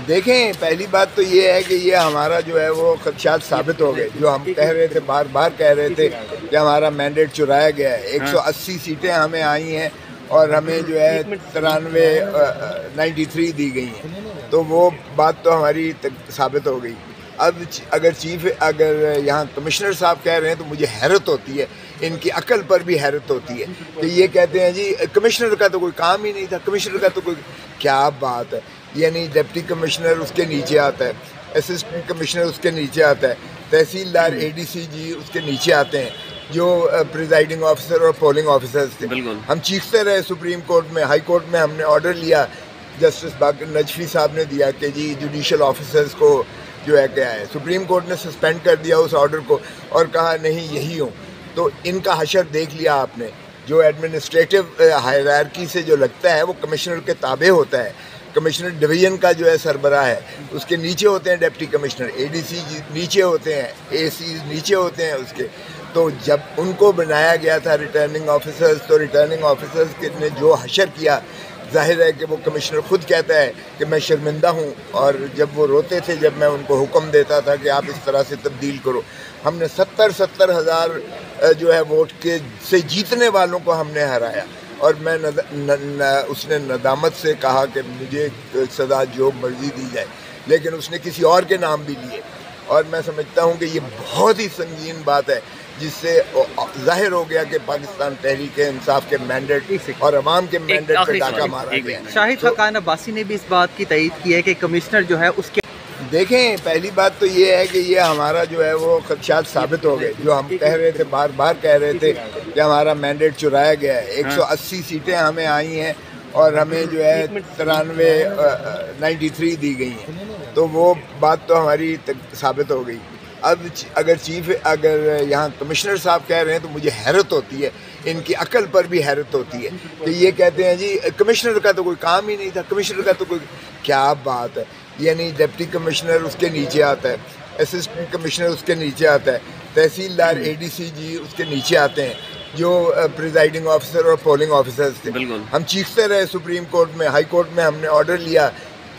دیکھیں، پہلی بات تو یہ ہے کہ یہ ہمارا جو ہے وہ خدشات ثابت ہو گئے، جو ہم کہہ رہے تھے، بار بار کہہ رہے تھے کہ ہمارا مینڈیٹ چرایا گیا ہے۔ 180 سیٹیں ہمیں آئی ہیں اور ہمیں جو ہے 93 دی گئی ہیں، تو وہ بات تو ہماری ثابت ہو گئی۔ اب اگر یہاں کمشنر صاحب کہہ رہے ہیں تو مجھے حیرت ہوتی ہے، ان کی عقل پر بھی حیرت ہوتی ہے کہ یہ کہتے ہیں جی کمشنر کا تو کوئی کام ہی نہیں تھا، کمشنر کا تو کوئی کیا بات ہے، یعنی ڈپٹی کمشنر اس کے نیچے آتا ہے، اسسٹنٹ کمشنر اس کے نیچے آتا ہے، تحصیلدار اے ڈی سی جی اس کے نیچے آتے ہیں، جو پریزائڈنگ آفیسر اور پولنگ آفیسرز تھے۔ ہم چیختے رہے سپریم کورٹ میں، ہائی کورٹ میں ہم نے آرڈر لیا، جسٹس باقر نجفی صاحب نے دیا کہ جی جوڈیشل آفیسرز کو جو ہے کیا ہے، سپریم کورٹ نے سسپینڈ کر دیا اس آرڈر کو اور کہا نہیں یہی ہوں۔ تو ان کا حشر دیکھ لیا آپ نے، جو ایڈمنسٹریٹو ہائرارکی سے جو لگتا ہے وہ کمشنر کے تابع ہوتا ہے۔ کمشنر ڈویژن کا جو ہے سربراہ ہے، اس کے نیچے ہوتے ہیں ڈپٹی کمشنر، اے ڈی سی نیچے ہوتے ہیں، اے سی نیچے ہوتے ہیں اس کے۔ تو جب ان کو بنایا گیا تھا ریٹرننگ آفیسرز، تو ریٹرننگ آفیسرز نے جو حشر کیا، ظاہر ہے کہ وہ کمشنر خود کہتا ہے کہ میں شرمندہ ہوں، اور جب وہ روتے تھے جب میں ان کو حکم دیتا تھا کہ آپ اس طرح سے تبدیل کرو۔ ہم نے 70 ہزار جو ہے ووٹ کے سے جیتنے والوں کو ہم نے ہرایا، اور میں اس نے ندامت سے کہا کہ مجھے سزا جو مرضی دی جائے، لیکن اس نے کسی اور کے نام بھی لیے، اور میں سمجھتا ہوں کہ یہ بہت ہی سنگین بات ہے، جس سے ظاہر ہو گیا کہ پاکستان تحریک انصاف کے مینڈیٹ اور عوام کے مینڈیٹ پہ ڈاکہ مارا گیا۔ شاہد حقان عباسی نے بھی اس بات کی تائید کی ہے کہ کمشنر جو ہے اس کے دیکھیں، پہلی بات تو یہ ہے کہ یہ ہمارا جو ہے وہ خدشات ثابت ہو گئے، جو ہم کہہ رہے تھے، بار بار کہہ رہے تھے کہ ہمارا مینڈیٹ چرایا گیا ہے۔ 180 سیٹیں ہمیں آئی ہیں اور ہمیں جو ہے 93 دی گئی ہیں، تو وہ بات تو ہماری ثابت ہو گئی۔ اب اگر یہاں کمشنر صاحب کہہ رہے ہیں تو مجھے حیرت ہوتی ہے، ان کی عقل پر بھی حیرت ہوتی ہے کہ یہ کہتے ہیں جی کمشنر کا تو کوئی کام ہی نہیں تھا، کمشنر کا تو کوئی کیا بات ہے، یعنی ڈپٹی کمشنر اس کے نیچے آتا ہے، اسسٹنٹ کمشنر اس کے نیچے آتا ہے، تحصیلدار اے ڈی سی جی اس کے نیچے آتے ہیں، جو پریزائڈنگ آفیسر اور پولنگ آفیسرز تھے۔ ہم چیختے رہے سپریم کورٹ میں، ہائی کورٹ میں ہم نے آرڈر لیا،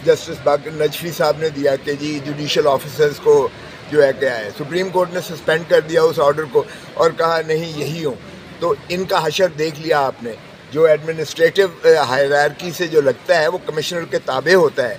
جسٹس باقر نجفی صاحب نے دیا کہ جی جوڈیشل آفیسرز کو جو ہے کیا ہے، سپریم کورٹ نے سسپینڈ کر دیا اس آرڈر کو اور کہا نہیں یہی ہوں۔ تو ان کا حشر دیکھ لیا آپ نے، جو ایڈمنسٹریٹو ہائرارکی سے جو لگتا ہے وہ کمشنر کے تابع ہوتا ہے۔